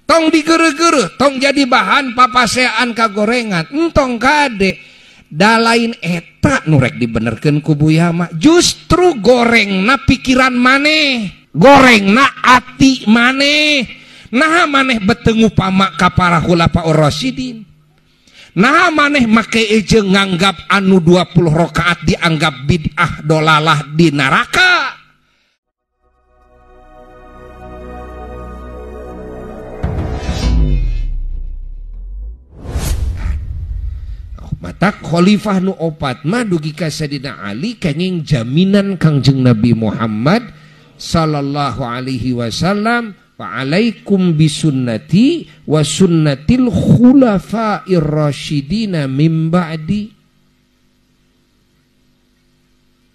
tong digere-gere, tong jadi bahan papasean kagorengan, entong kade. Da lain eta nurek dibenerkeun ku Buya mah, justru gorengna pikiran maneh, gorengna ati maneh. Nah maneh betengu pamak ka para khulafaur rasyidin. Nah maneh make eje nganggap anu 20 rakaat dianggap bid'ah dolalah di neraka. Mata khalifah nu opat mah dugi ka Sayyidina Ali kenging jaminan Kangjeng Nabi Muhammad sallallahu alaihi wasallam, wa alaikum bisunnati wa sunnatil khulafa'ir rasyidina min ba'di.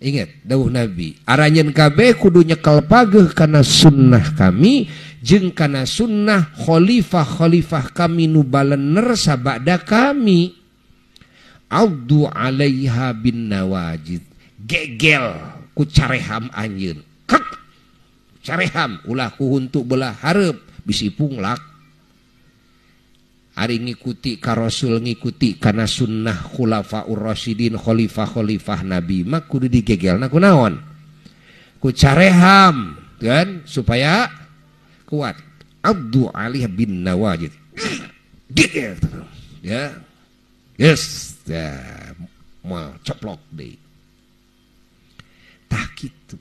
Ingat dawuh Nabi, aranjeun kabeh kudu nyekel pageuh kana sunnah kami jeung kana sunnah khalifah-khalifah kami nu balener sabada kami. Addu alaiha bin nawajid, gegel ku careham anjeun, kek careham ulah ku huntu belah hareup bisi punglak. Ari ngikuti ka Rasul, ngikuti kana sunnah khulafaur rasyidin, khalifah-khalifah Nabi mah kudu digegelna ku naon? Ku careham kan supaya kuat. Addu alaiha bin nawajid, gegel ya. Yes, ya, mau coplok deh. Tak gitu.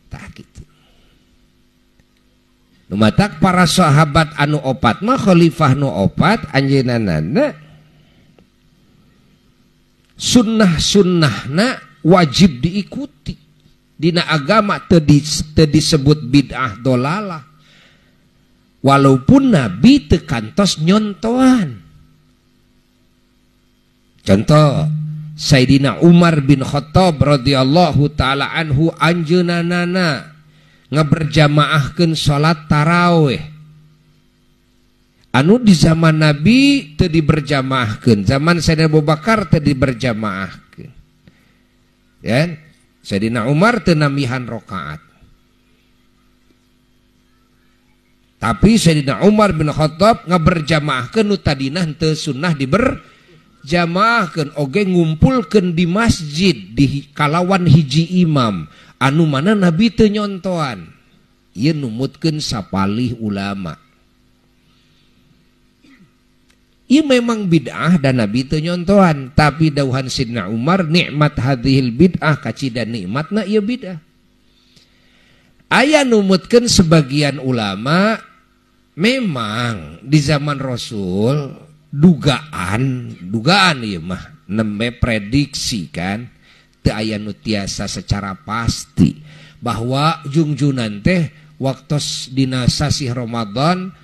Tak gitu. Numatak para sahabat anu opat mah khalifah nu opat anjeunana sunnah-sunnahna wajib diikuti. Dina agama teu disebut bid'ah dolalah. Walaupun Nabi teu kantos nyontoan. Contoh Sayyidina Umar bin Khattab radhiyallahu taala anhu anjeunanana ngaberjamaahkeun salat tarawih. Anu di zaman Nabi teu diberjamaahkeun, zaman Sayyidina Abu Bakar teu diberjamaahkeun. Ya, Sayyidina Umar teu nambihan rakaat. Tapi Sayyidina Umar bin Khattab ngaberjamaahkeun nu tadina henteu sunnah diberjamaahkeun, oge ngumpulkeun di masjid di kalawan hiji imam anu mana Nabi teu nyontoan. Ieu numutkeun sapalih ulama. Ieu memang bid'ah dan Nabi teu nyontoan, tapi dawuhan Sayyidina Umar nikmat hadhil bid'ah kacida nikmatna ieu bid'ah. Aya numutkeun sebagian ulama memang di zaman Rasul dugaan ieu mah nembe prediksi kan teu aya nu tiasa secara pasti bahwa jungjunan teh waktos dina sasih Ramadan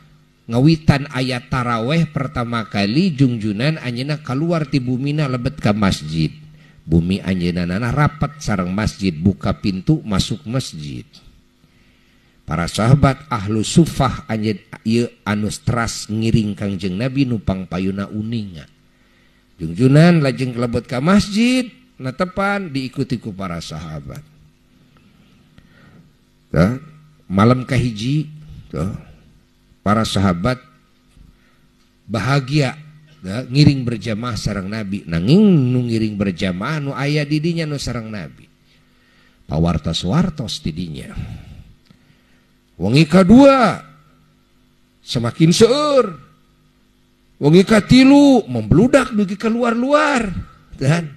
ngawitan ayat taraweh pertama kali jungjunan anjeunna kaluar ti bumina lebet ka masjid. Bumi anjeunna rapat sareng masjid, buka pintu masuk masjid. Para sahabat ahlu sufah anjeun ieu anu teras ngiring Kangjeng Nabi nupang payuna uninga. Jungjunan lajeng kelebet ka masjid, natepan diikuti ku para sahabat. Tuh, malam kahiji tuh, para sahabat bahagia ngiring berjamaah sareng Nabi. Nanging nu ngiring berjamaah nu aya di dinya nu sareng Nabi. Pawartos-wartos di dinya. Wengi kadua semakin seueur, wengi katilu membludak dugi keluar-luar, dan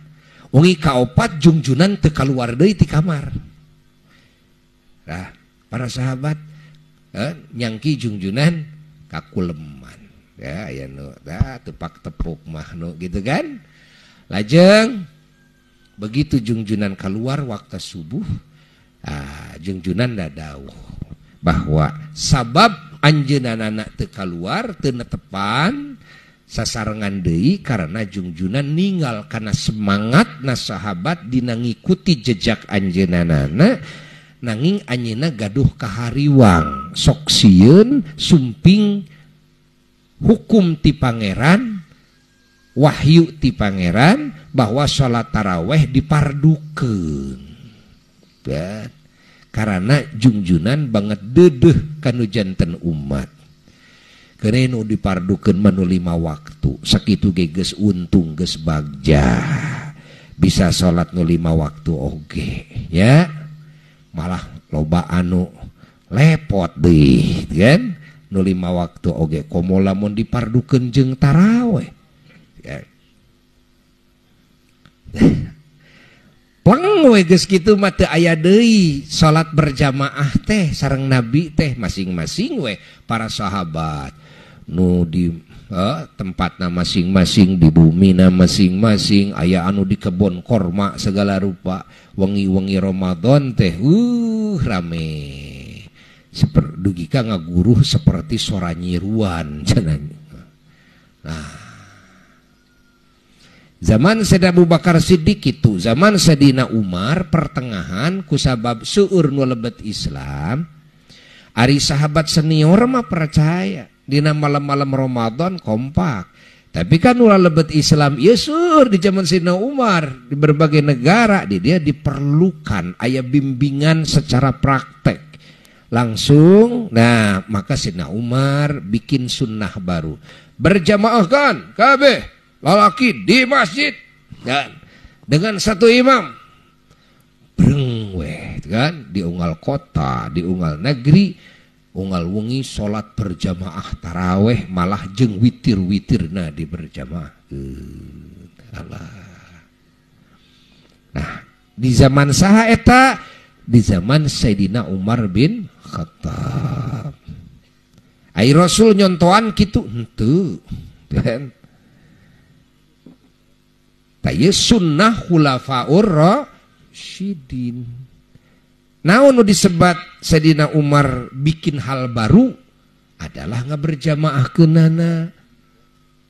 wengi kaopat jungjunan teu kaluar deui ti kamar. Nah, para sahabat nyangki jungjunan kakuleman, ya aya nu tepak tepuk mah nu gitu kan. Lajeng begitu jungjunan keluar waktu subuh, jungjunan dadauh bahwa sabab anjeunana teu kaluar teu netepan sasarengan deui karena jungjunan ninggal kana semangatna sahabat dina ngikuti jejak anjeunana, nanging anjeunna gaduh kahariwang sok sieun sumping hukum ti pangeran, wahyu ti pangeran bahwa salat taraweh dipardukeun. karena jungjunan banget dedeh kanu janten umat. Karena nu dipardukeun manu 5 waktu sakitu ge geus untung geus bagja bisa salat nu 5 waktu oge ya, malah loba anu lepot deui kan nu 5 waktu oge komo lamun dipardukeun jeung tarawih ya. Pleng we geus kitu mah teu aya deui salat berjamaah teh sareng Nabi teh masing-masing we para sahabat nu di tempatna masing-masing di bumina masing-masing aya anu di kebon korma segala rupa wengi-wengi Ramadan teh rame dugi ka ngaguruh seperti suara nyiruan cenah. Nah zaman Sayyidina Abu Bakar Siddiq itu, zaman Sayyidina Umar pertengahan kusabab seueur nu lebet Islam, ari sahabat senior mah percaya dina malam-malam Ramadan kompak. Tapi kan ulah lebet Islam ieu seueur di zaman Sayyidina Umar di berbagai negara di dia diperlukan aya bimbingan secara praktek. Langsung, nah maka Sayyidina Umar bikin sunnah baru. Berjamaahkan kabeh lalaki di masjid kan dengan satu imam breng weh kan di unggal kota di unggal negeri unggal wengi salat berjamaah taraweh malah jeung witir-witirna di berjamaah. Nah di zaman saha eta di zaman Sayyidina Umar bin Khattab ai Rasul nyontoan kitu henteu kan. Taya sunnah khulafaur rasyidin. Naon nu disebat Sayyidina Umar bikin hal baru adalah ngaberjamaahkeunana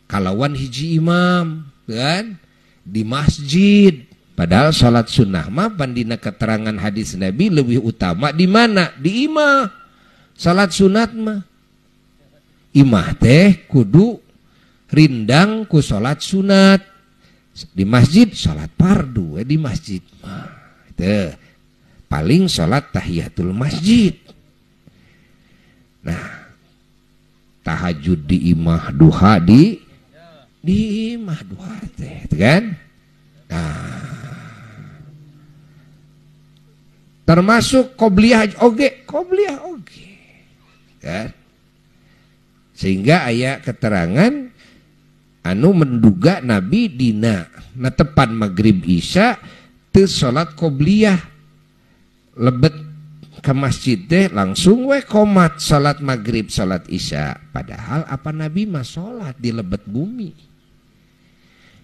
kalawan hiji imam kan di masjid. Padahal salat sunnah mah bandina keterangan hadis Nabi lebih utama di mana? Di imah. Salat sunat mah imah teh kudu rindang ku salat sunat. Di masjid salat fardu di masjid mah itu paling salat tahiyatul masjid. Nah tahajud di imah, duha di imah duha teh kan. Nah termasuk qobliyah oge kan. Sehingga aya keterangan anu menduga Nabi dina natepan maghrib isya teu salat qobliyah lebet ke masjid teh langsung we komat salat maghrib salat isya, padahal apa Nabi mah salat di lebet bumi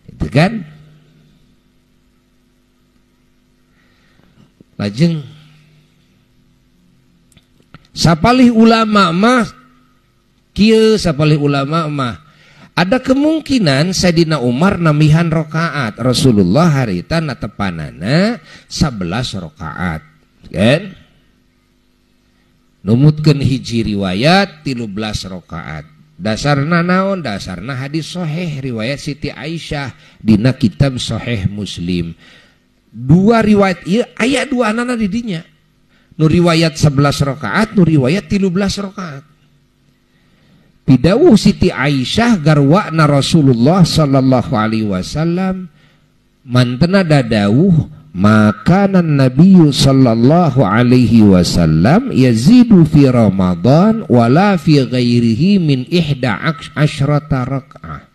itu kan. Lajeng sapalih ulama mah kieu sapalih ulama mah ada kemungkinan Sayyidina Umar namihan rokaat Rasulullah harita natepanana 11 rokaat kan numutkeun hiji riwayat 13 rokaat. Dasarna naon? Dasarna hadis sahih riwayat Siti Aisyah dina kitab Sahih Muslim. Dua riwayat ieu aya dua anana di dinya. Nu riwayat 11 rokaat, nu riwayat 13 rokaat. Bidawuh Siti Aisyah garwana Rasulullah sallallahu alaihi wasallam mantena dadawuh makanan Nabi sallallahu alaihi wasallam yazidu fi Ramadan wala fi ghairihi min 11 raka'ah.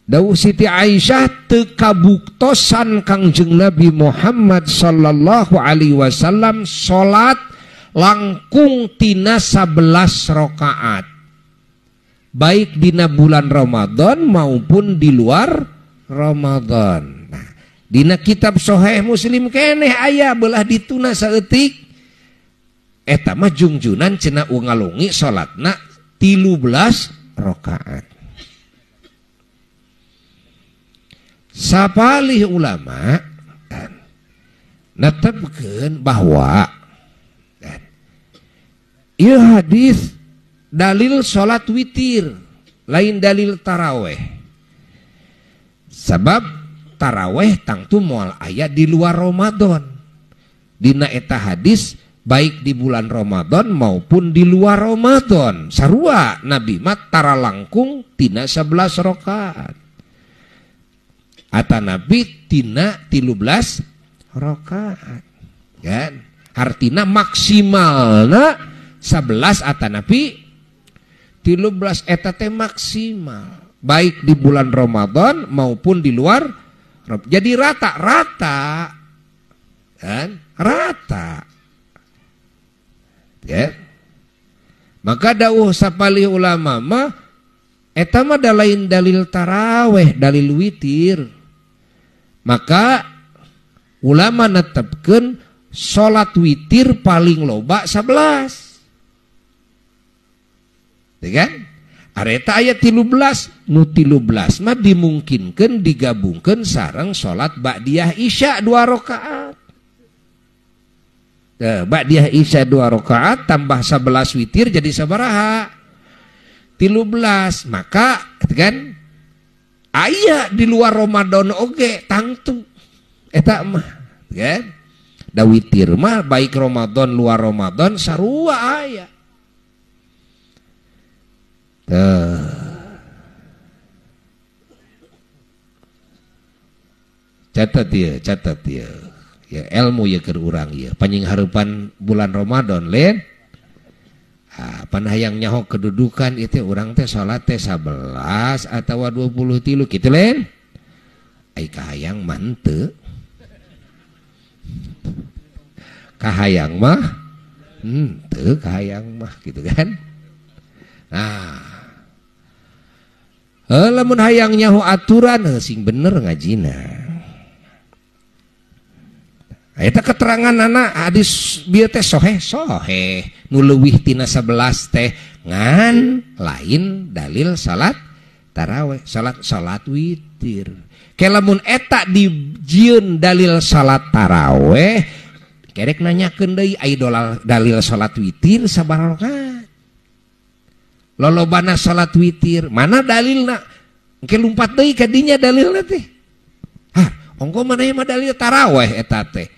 Dawuh Siti Aisyah teu kabuktosan Kangjeng Nabi Muhammad sallallahu alaihi wasallam salat langkung tina 11 rakaat baik dina bulan Ramadan maupun di luar Ramadan. Nah, dina kitab Sahih Muslim keneh aya belah dituna saeutik eta mah jungjunan cenah ungalungi salatna 13 rakaat. Sapalih ulama netepkeun bahwa ieu hadis dalil salat witir lain dalil taraweh. Sabab taraweh tangtu moal aya di luar Ramadan. dina eta hadis baik di bulan Ramadan maupun di luar Ramadan sarua Nabi mat tara langkung tina 11 rakaat ata Nabi tina 13 rakaat kan artina maksimalna 11 ata Nabi 13 eta teh maksimal baik di bulan Ramadan maupun di luar jadi rata-rata kan rata ya maka dawuh sapalih ulama mah eta mah da lain dalil taraweh dalil witir maka ulama netepkeun salat witir paling loba 11 ya kan areta ayat 13 nu 13 mah dimungkinkeun digabungkeun sareng salat ba'diyah isya 2 rakaat ba'diyah isya 2 rakaat tambah 11 witir jadi sabaraha 13 maka kan aya di luar Ramadan oge tangtu eta mah kan da witir mah baik Ramadan luar Ramadan sarua aya catat ya ya ilmu ya keur urang ya panjing harupan bulan Ramadan len pan hayang nyaho kedudukan itu urang teh salat teh 11 atawa 23 kitu len ai kahayang mah henteu kahayang mah henteu kahayang mah gitu kan nah lamun hayang nyaho aturan sing bener ngajina eta keterangan anak hadis bieu teh soheh nu leuwih tina 11 teh ngan lain dalil salat tarawih salat witir ke lamun eta dijieun dalil salat tarawih kerek nanyakeun deui ai dalil salat witir sabaraha rakaat lolobana salat witir mana dalilna engke lumpat deui ka dinya dalilna teh ongko mana mah dalil tarawih eta teh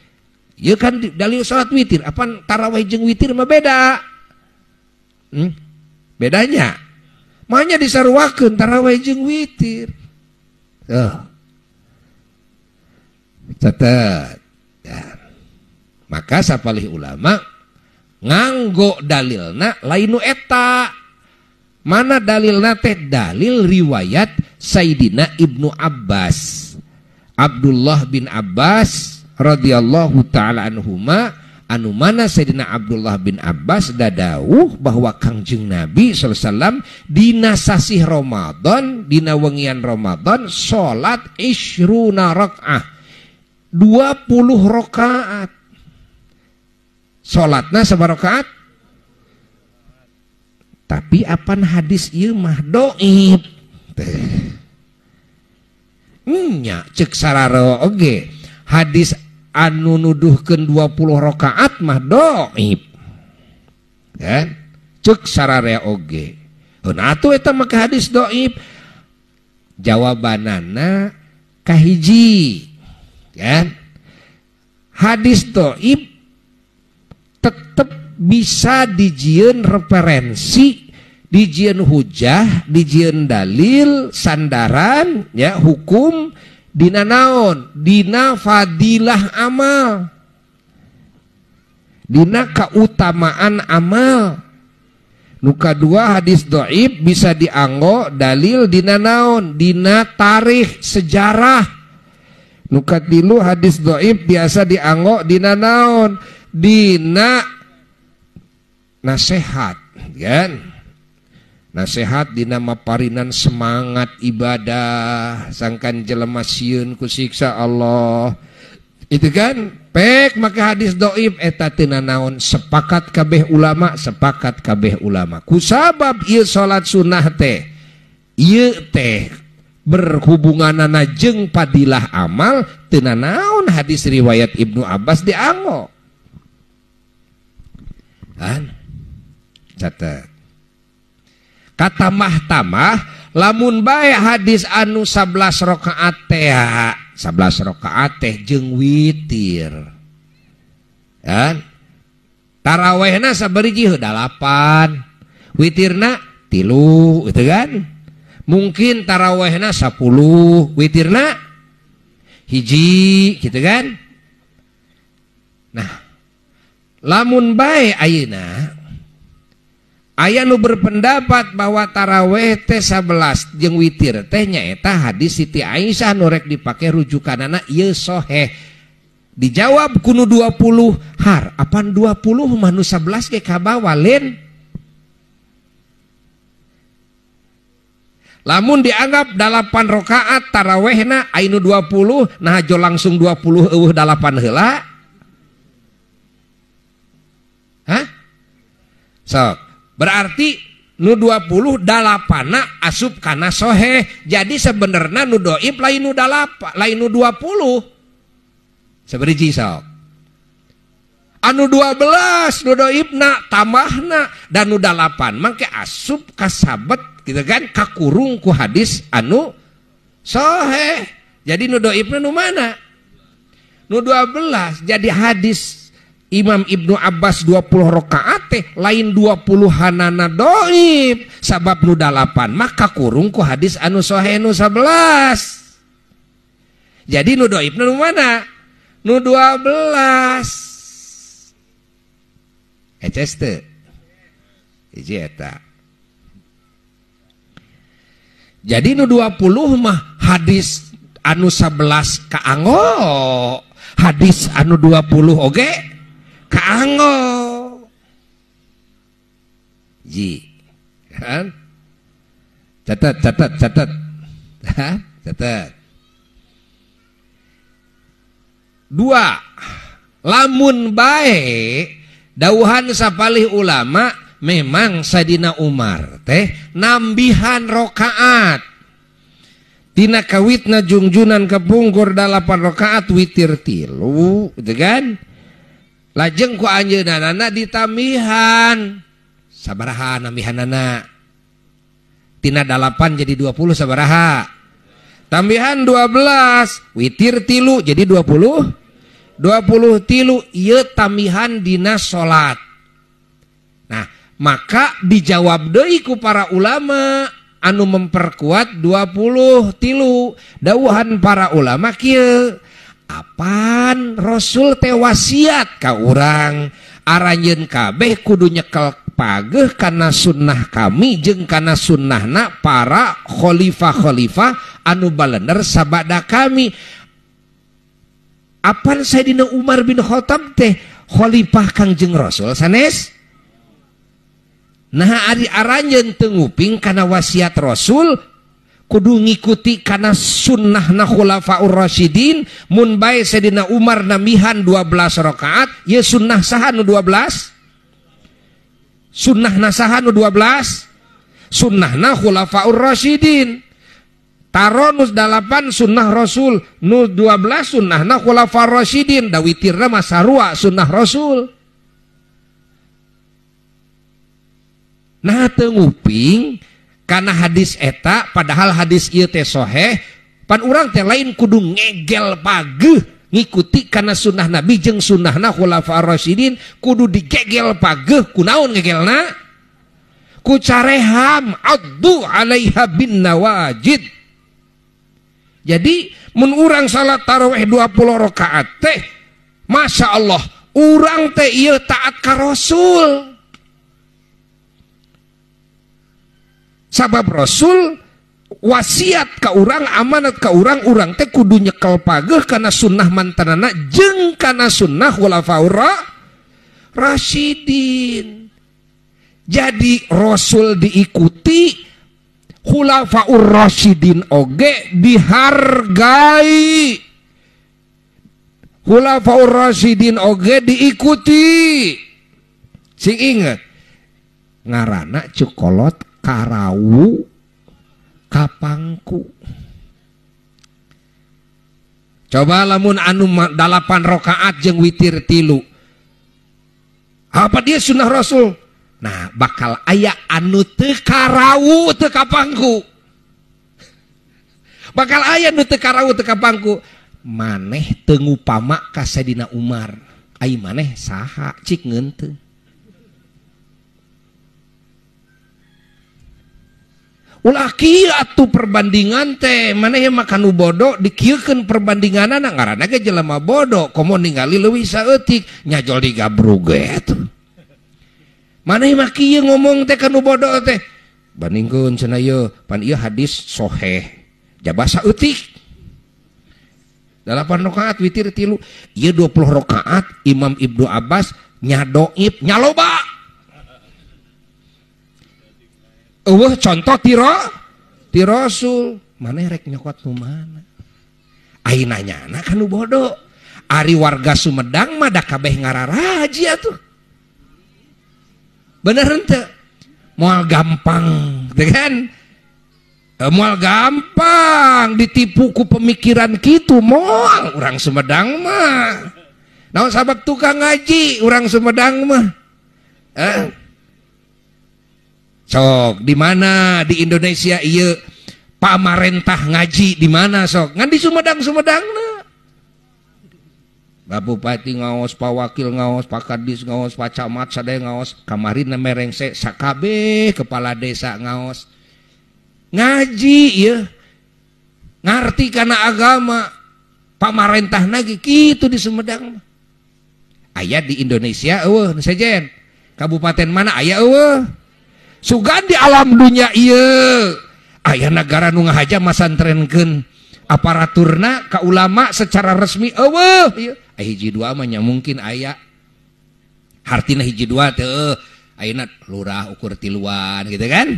ieu kan dalil salat witir apa tarawih jeung witir mah beda bedanya mahnya disaruakeun tarawih jeung witir catat ya. Maka sapalih ulama nganggo dalilna lain nu eta mana dalilna teh dalil riwayat Sayyidina Ibnu Abbas Abdullah bin Abbas radhiyallahu taala anhuma anu mana Sayyidina Abdullah bin Abbas dadawuh bahwa Kangjeng Nabi sallallahu alaihi wasallam dina sasih Ramadan dina wengian Ramadan salat 20 rakaat 20 rakaat salatna sabaraha rakaat tapi apan hadis ieu mah dhaif teh nya ceuk sararo oge hadis anu nuduhkeun 20 rakaat mah dhaif kan ceuk sararea oge nah atuh eta mah hadis dhaif jawabanana kahiji kan hadis dhaif tetap bisa dijieun referensi dijieun hujah dijieun dalil sandaran ya hukum dina naon dina fadilah amal dina keutamaan amal nu kadua hadis dhaif bisa dianggo dalil dina naon dina tarikh sejarah nu katilu hadis dhaif biasa dianggo dina naon dina nasihat kan nasihat dina maparinan semangat ibadah sangkan jelema sieun ku siksa Allah itu kan pek maka hadis dhaif eta teu naon sepakat kabeh ulama kusabab ieu salat sunnah teh ieu teh berhubunganana jeung padilah amal teu naon hadis riwayat Ibnu Abbas dianggo kan catat kata mahtamah lamun bae hadis anu 11 rakaat teh 11 rakaat teh jeung witir kan tarawehna sabariji 8 witirna 3 gitu kan mungkin tarawehna 10 witirna 1 gitu kan nah lamun bae ayeuna aya nu berpendapat bahwa taraweh teh 11 jeung witir teh nyaeta hadis Siti Aisyah nu rek dipake rujukanana ieu sahih. Dijawab kuno 20 har apan 20 mah nu 11 ge kabawa len. Lamun dianggap 8 rakaat tarawehna anu 20 nah jo langsung 20 eueuh 8 heula. Hah? Sok berarti nu 20 8na asup kana sahih. Jadi sebenarnya nu dhaif lain nu 8 lain nu 20. Sabariji sok. Anu 12 nu dhaifna tambahna dan nu 8 mangke asup ka sabet gitu kan kakurung ku hadis anu sahih. Jadi nu dhaifna nu mana? Nu 12. Jadi hadis Imam Ibnu Abbas 20 rakaat teh lain 20 hanana dhaif sabab nu 8 maka kurung ku hadis anu sahih nu 11. Jadi nu dhaifna nu mana? Nu 12. Eces teu. Hiji eta. Jadi nu 20 mah hadis anu 11 kaanggo. Hadis anu 20 oge kaanggo. Ji. Kan? Catat. Catat. 2. Lamun bae dawuhan sapalih ulama memang Sayyidina Umar teh nambihan rakaat tina kawitna jungjunan kepungkur 8 rakaat witir 3 gitu kan lajeng ku anjeunana ditambihan sabaraha nambihanana tina 8 jadi 20 sabaraha tambihan 12 witir 3 jadi 20 tilu ieu tambihan dina salat. Nah, maka dijawab deui ku para ulama anu memperkuat 20 tilu. Dawuhan para ulama kieu, apan Rasul teh wasiat ka urang aranjeun kabeh kudu nyekel pageuh kana sunnah kami jeung kana sunnahna para khalifah-khalifah anu balener sabada kami. Apan Sayyidina Umar bin Khattab teh khalifah Kangjeng Rasul sanes. Nah ari aranjeun teu nguping kana wasiat Rasul kudu ngikuti kana sunnahna khulafaur rasyidin mun bae Sayyidina Umar nambihan 12 rakaat ye sunnah saha nu 12? Sunnahna saha nu 12? Sunnahna khulafaur rasyidin. Taro nu 8 sunnah Rasul, nu 12 sunnahna khulafaur rasyidin, da witirna mah sarua sunnah Rasul. Nah teu nguping kana hadis eta padahal hadis ieu teh sahih, pan urang teh lain kudu ngegel pageuh ngikuti kana sunnah Nabi jeung sunnahna khulafaur rasyidin kudu digegel pageuh kunaon ngegelna? Ku careham addu 'alaiha bin nawajid. Jadi mun urang salat tarawih 20 rakaat teh Masya Allah urang teh ieu taat ka Rasul. Sabab Rasul wasiat ka urang amanat ka urang teh kudu nyekel pageuh kana sunnah mantanana jeung kana sunnah khulafaur rasyidin. Jadi Rasul diikuti khulafaur rasyidin oge dihargai, khulafaur rasyidin oge diikuti. Sing inget ngaranna cukolot karawu kapangku. Coba lamun anu 8 rakaat jeung witir 3 apa dia sunnah Rasul? Nah bakal aya anu teu karawu teu kapangku, bakal aya nu teu karawu teu kapangku. Maneh teu ngupama ka Sayyidina Umar ai maneh saha cik ngeun teu. Ulah kieu atuh perbandingan teh maneh mah kanu bodoh dikieukeun perbandinganna ngaranna ge jelema bodoh komo ningali leuwih saeutik nyajol digabrug ge atuh. Maneh mah kieu ngomong teh kanu bodoh teh bandingkeun cenah ieu pan ieu hadis sahih jabah saeutik 8 rakaat witir 3 ieu 20 rakaat Imam Ibnu Abbas nyadoib nyaloba. Contoh ti Rasul maneh rek nyokot nu mana ai nanyana kanu bodoh ari warga Sumedang mah da kabeh ngararaji atuh bener henteu moal gampang teh kan moal gampang ditipu ku pemikiran kitu moal urang Sumedang mah naon sabab tukang ngaji urang Sumedang mah sok di mana di Indonesia iya pamarentah ngaji di mana sok ngan di Sumedang-Sumedangna Pak Bupati ngaos, Pak Wakil ngaos, Pak Kadis ngaos, Pak Camat sadaya ngaos, kamarin merengse sakabe kepala desa ngaos ngaji ya ngarti kana agama pamarentah lagi gitu di Sumedang aya di Indonesia eueuh nu sejen kabupaten mana aya eueuh sugan di alam dunia ieu aya negara nu ngahaja masantrenkeun aparaturna ka ulama secara resmi eueuh ieu hiji dua mah nya mungkin aya hartina hiji dua teu ayeuna lurah ukur tiluan gitu kan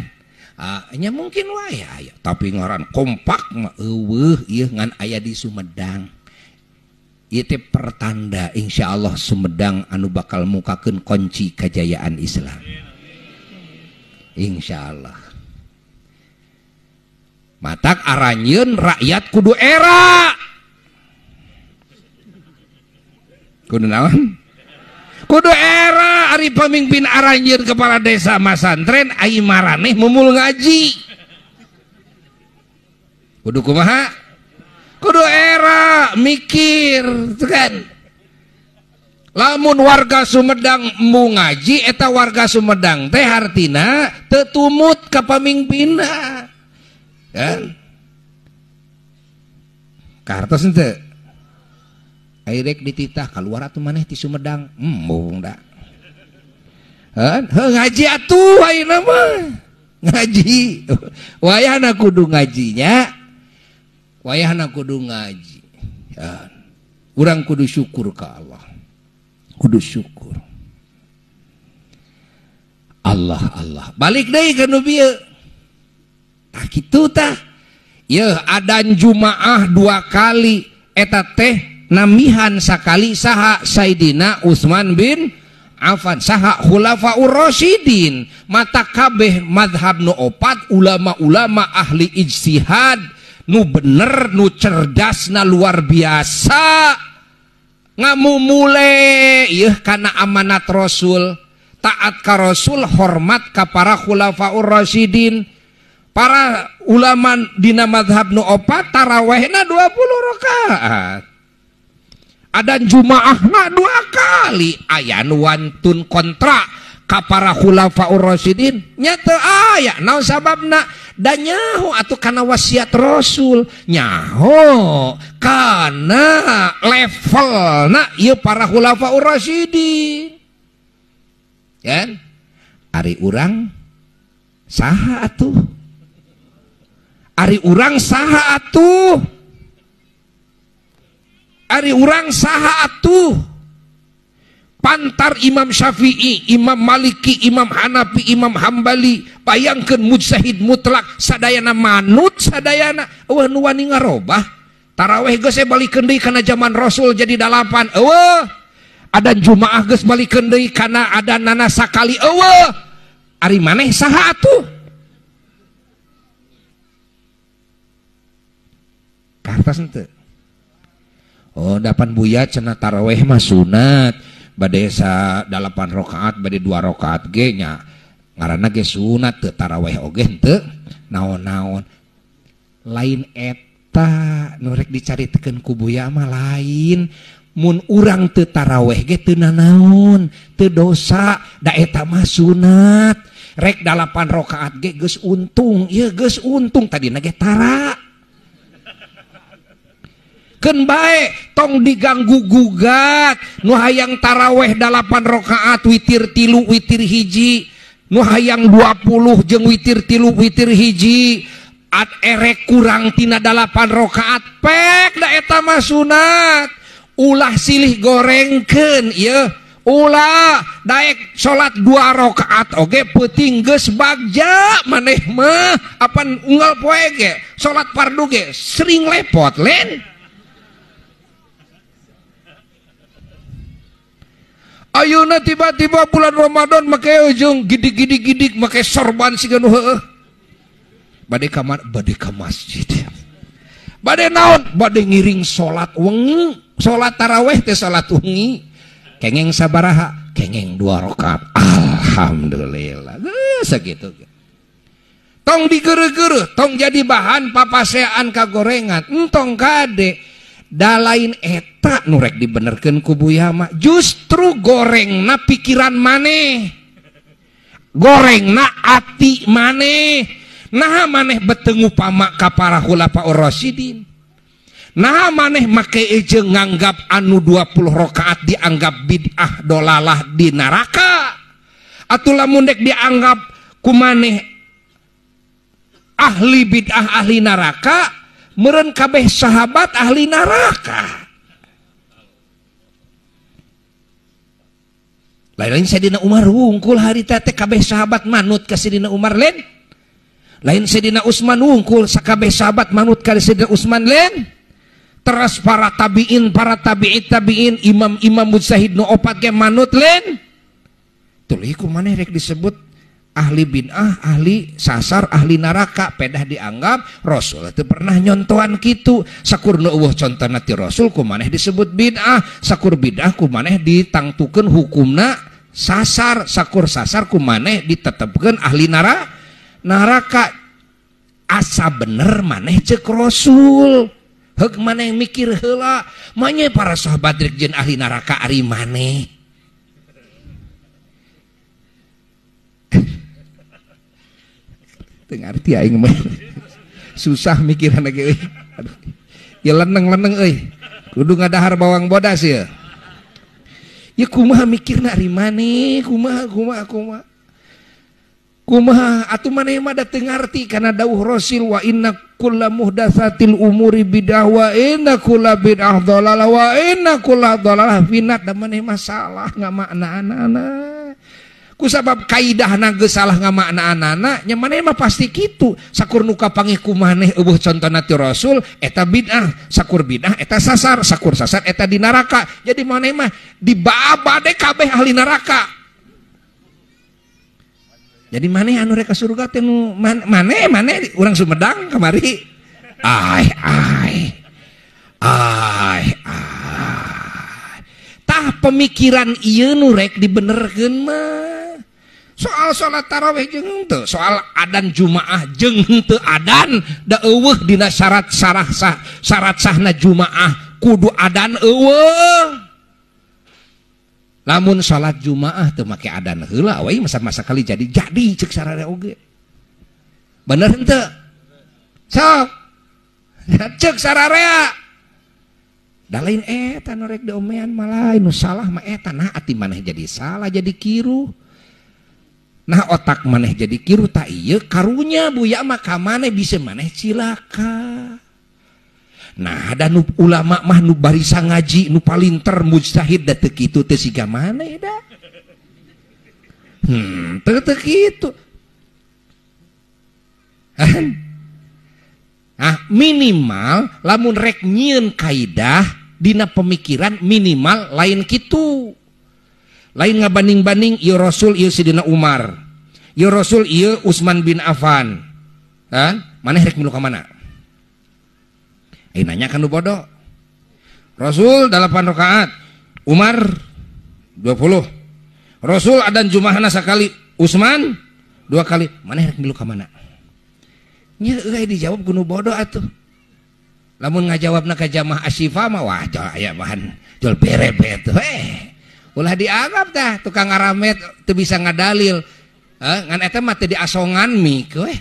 nya mungkin wae aya tapi ngaran kompak mah eueuh ieu ngan aya di Sumedang ieu teh pertanda insyaallah Sumedang anu bakal mukakeun kunci kajayaan Islam. Insyaallah matak aranjeun rakyat kudu era kudu naon kudu era ari pamimpin aranjeun kepala desa masantren ai maraneh memul ngaji kudu kumaha kudu era mikir kan lamun warga Sumedang mu ngaji eta warga Sumedang teh hartina teu tumut ka pamimpinna kan kartos henteu ai rek dititah kaluar atuh maneh ti Sumedang mung da ngaji atuh ayeuna mah ngaji wayahna kudu ngajinya wayahna kudu ngaji urang kudu syukur ka Allah kudu syukur Allah balik deui ka nu bieu tah kitu tah yeuh adan jumaah 2 kali eta teh namihan sakali saha Sayyidina Utsman bin Affan saha khulafaur rasyidin mata kabeh mazhab nu 4 ulama-ulama ahli ijtihad nu bener nu cerdasna luar biasa ngamumule ieu kana amanat Rasul taat ka Rasul hormat ka para khulafaur rasyidin para ulama dina mazhab nu 4 tarawehna 20 rakaat adan jumaahna 2 kali aya nu wantun kontra ka para khulafaur rasyidin nya teu aya naon sababna da nyaho atuh kana wasiat Rasul nyaho kana levelna ieu para khulafaur rasyidin kan ari urang saha atuh ari urang saha atuh ari urang saha atuh pantar Imam Syafi'i, Imam Maliki, Imam Hanafi, Imam Hambali bayangkeun mujtahid mutlak sadayana manut sadayana eueuh nu wani ngarobah taraweh geus balikeun deui kana zaman Rasul jadi 8 eueuh adan jumaah geus balikeun deui kana adanana sakali eueuh ari maneh saha atuh kartos henteu oh dapan buya cenah taraweh mah sunat bade 8 rakaat bade 2 rakaat ge nya ngaranna ge sunat teu taraweh oge henteu naon-naon lain eta nu rek dicaritekeun ku buya mah lain mun urang teu taraweh ge teu nanaon teu dosa da eta mah sunat rek 8 rakaat ge geus untung ieu geus untung tadina ge tara keun bae tong diganggu gugat nu hayang taraweh 8 rakaat witir 3 witir hiji nu hayang 20 jeung witir 3 witir hiji erek kurang tina 8 rakaat pek da eta mah sunat ulah silih gorengkeun ieu ulah daek salat 2 rakaat oge peuting geus bagja maneh mah apan unggal poe ge salat fardu ge sering lepot len ayeuna tiba-tiba bulan Ramadan make ujung gidik-gidik make sorban siga nu heueuh bade ka masjid bade naon bade ngiring salat wengi salat taraweh teh salat wengi kengeng sabaraha kengeng 2 rakaat alhamdulillah sakitu tong digeureuh-geureuh tong jadi bahan papasean kagorengan entong kade da lain eta nu rek dibenerkeun ku Buya mah justru gorengna pikiran maneh gorengna ati maneh nah maneh betengu pama ka para khulafaur rasyidin nah maneh make eje nganggap anu 20 rakaat dianggap bid'ah dolalah di neraka atuh lamun dek dianggap ku maneh ahli bid'ah ahli neraka meureun kabeh sahabat ahli neraka lain Sayyidina Umar wungkul harita teh kabeh sahabat manut ka Sayyidina Umar len lain Sayyidina Utsman wungkul sakabeh sahabat manut ka Sayyidina Utsman len teras para tabiin imam-imam mujtahid nu opat ge manut len tuluy ku maneh rek disebut ahli bid'ah ahli sasar ahli neraka pedah dianggap Rasul teu pernah nyontohan kitu sakurna eueuh contona ti Rasul ku maneh disebut bid'ah sakur bid'ah ku maneh ditangtukeun hukumna sasar sakur sasar ku maneh ditetepkeun ahli neraka asa bener maneh ceuk Rasul heuk maneh mikir heula manye para sahabat rek jeung ahli neraka ari maneh teu ngarti aing mah susah mikiran lagi euy aduh ya leneng-leneng euy kudu ngadahar bawang bodas ya ya kumaha mikirna ari maneh kumaha atuh maneh mah da teu ngarti kana dawuh Rasul wa inna kulla muhdatsatil umuri bid'ah wa inna kulla bid'ah dhalalah wa inna kulla dhalalah finat da maneh masalah ngamaknaana kusabab kaidahna geus salah ngamaknaana nya maneh mah pasti kitu sakur nu kapangih ku maneh eueuh contona ti Rasul eta bid'ah sakur bid'ah eta sasar sakur sasar eta di neraka jadi maneh mah dibabade kabeh ahli neraka jadi maneh anu rek ka surga teh nu maneh urang Sumedang kamari ai tah pemikiran ieu nu rek dibenerkeun mah soal salat tarawih jeung henteu soal adan jumaah jeung henteu adan da eueuh dina syarat sahna jumaah kudu adan eueuh lamun salat jumaah teu make adan heula we masa-masa kali jadi ceuk sararea oge bener henteu sok ceuk sararea da lain eta nu rek diomean malah nu salah mah eta nah ati maneh jadi salah jadi kiru nah otak maneh jadi kiru tak iya karunya Buya mah ka maneh bisa maneh cilaka nah ada nu ulama mah nu barisa ngaji nu palinter mujtahid da teu kitu teu siga maneh da teu kitu minimal lamun rek nyieun kaidah dina pemikiran minimal lain kitu lain ngabanding-banding ieu Rasul ieu Sidina Umar ieu Rasul ieu Utsman bin Affan kan maneh rek milu ka mana nanya kan nu bodoh Rasul 8 rakaat Umar 20 Rasul adan jumahna sakali Utsman 2 kali maneh rek milu ka mana nya euy dijawab ku nu bodoh atuh Lamun ngajawabna ka jamaah Asyifa mah wah aya bahan jual berebet ulah dianggap dah tukang ngaramet teu bisa ngadalil ngan eta mah teu diasongan mik we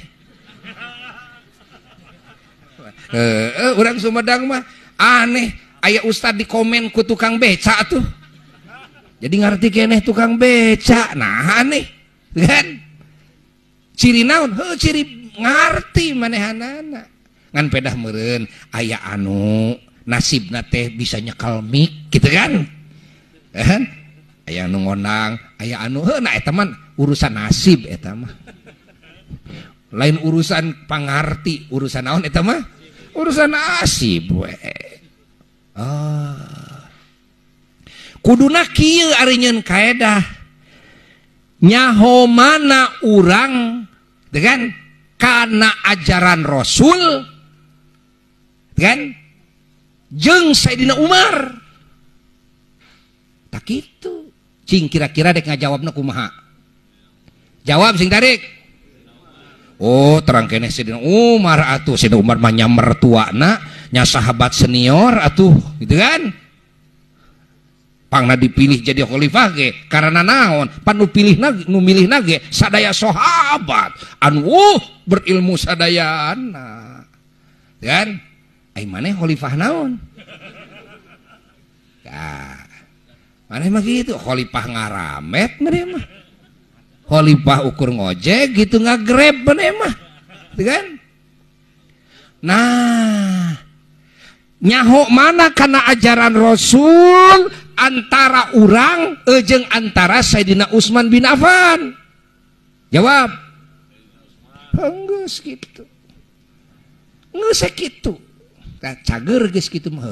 urang Sumedang mah aneh aya ustad di komen ku tukang beca tuh jadi ngarti keneh tukang beca nah aneh kan ciri naon ciri ngarti manehanana ngan pedah meureun aya anu nasibna teh bisa nyekal mik gitu kan aya anu ngonang aya anu nah eta mah urusan nasib eta mah lain urusan pangarti urusan naon eta mah urusan nasib we kuduna kieu ari nyeun kaedah nyaho mana urang dengan kana ajaran Rasul kan jeung Sayyidina Umar tak gitu cing kira-kira dek ngajawabna kumaha jawab sing tarik oh terang keneh Sayyidina Umar atuh Sayyidina Umar mah nya mertuana nya sahabat senior atuh gitu kan pangna dipilih jadi khalifah ge karena naon pan nu milih nage sadaya sahabat anu berilmu sadayana kan ai maneh khalifah naon maneh mah gitu khalifah ngaramet maneh mah khalifah ukur ngojek gitu ngagrab maneh mah kan nah nyaho mana kana ajaran Rasul antara urang jeung antara Sayyidina Utsman bin Affan jawab geus kitu geus sakitu cager geus kitu mah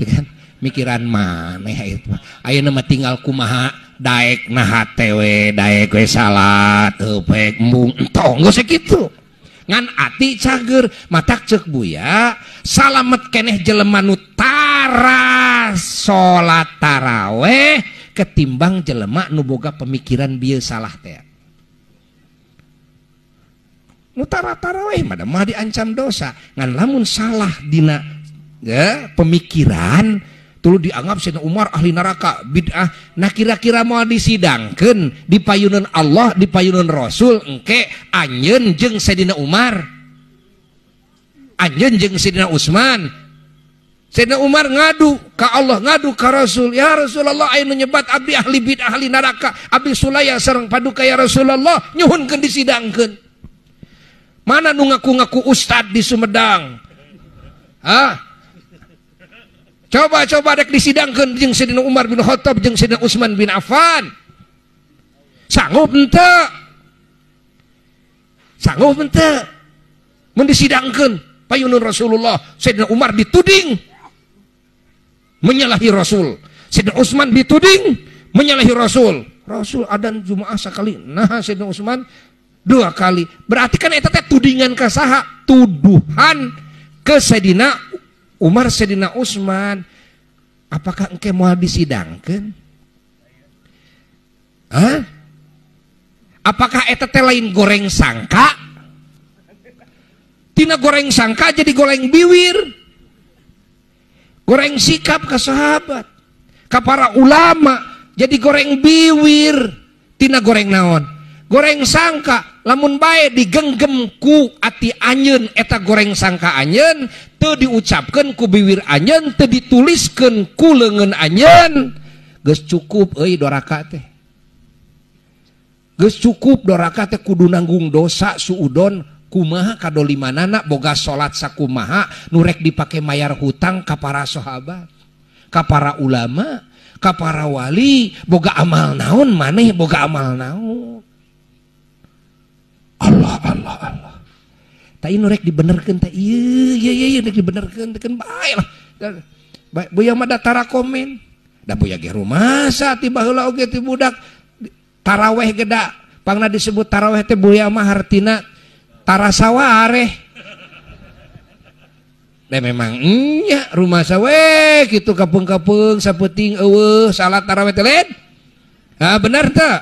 kan mikiran maneh ayeuna mah tinggal kumaha daek naha teh daek we salat eupek embung entong geus sakitu ngan ati cager matak ceuk buya salamet keneh jelema nu tara salat taraweh ketimbang jelema nu boga pemikiran bieu salah teh nu tara taraweh mah diancam dosa ngan lamun salah dina pemikiran tuluy dianggap Sayyidina Umar ahli neraka bid'ah nah kira-kira mau disidangkeun di payunan Allah di payunan Rasul engke anjeun jeung Sayyidina Umar anjeun jeung Sayyidina Utsman Sayyidina Umar ngadu ka Allah ngadu ka Rasul ya Rasulullah anu nyebat abdi ahli bid'ah ahli neraka abdi sulaya sareng paduka ya Rasulullah nyuhunkeun disidangkeun mana nu ngaku-ngaku ustad di Sumedang coba dek disidangkeun jeung Sayyidina Umar bin Khattab jeung Sayyidina Utsman bin Affan sanggup henteu mun disidangkeun payunan Rasulullah Sayyidina Umar dituding menyalahi Rasul Sayyidina Utsman dituding menyalahi Rasul adzan Jumaah sakali nah Sayyidina Utsman 2 kali berarti kan eta teh tudingan ka saha tuduhan ke Sayyidina Umar Sayyidina Utsman apakah engke moal disidangkeun apakah eta teh lain goreng sangka tina goreng sangka jadi goreng biwir goreng sikap ka sahabat ka para ulama jadi goreng biwir tina goreng naon goreng sangka lamun bae digenggem ku ati anjeun eta goreng sangka anjeun teu diucapkeun ku bibir anjeun teu dituliskeun ku leungeun anjeun geus cukup euy doraka teh geus cukup doraka teh kudu nanggung dosa suudon kumaha kadolimanana boga salat sakumaha nu rek dipake mayar hutang ka para sahabat ka para ulama ka para wali boga amal naon maneh boga amal naon Allah tak inu rek dibenerkeun teh ieu rek dibenerkeun teh bae lah buya mah da tara komen da buya ge rumasa ti baheula oge ti budak taraweh geda pangna disebut taraweh teh buya mah hartina tara sawareh da memang nya rumasa we kitu kapeung-kapeung sapeting eueuh salat taraweh teh lain bener teh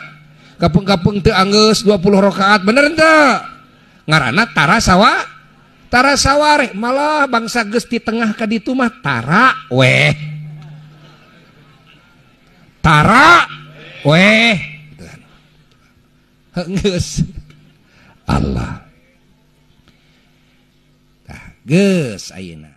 kapung-kapung teu anggeus 20 rakaat bener teu ngaranna tara saware malah bangsa geus di tengah ka ditu mah tara weh geus Allah tah geus ayeuna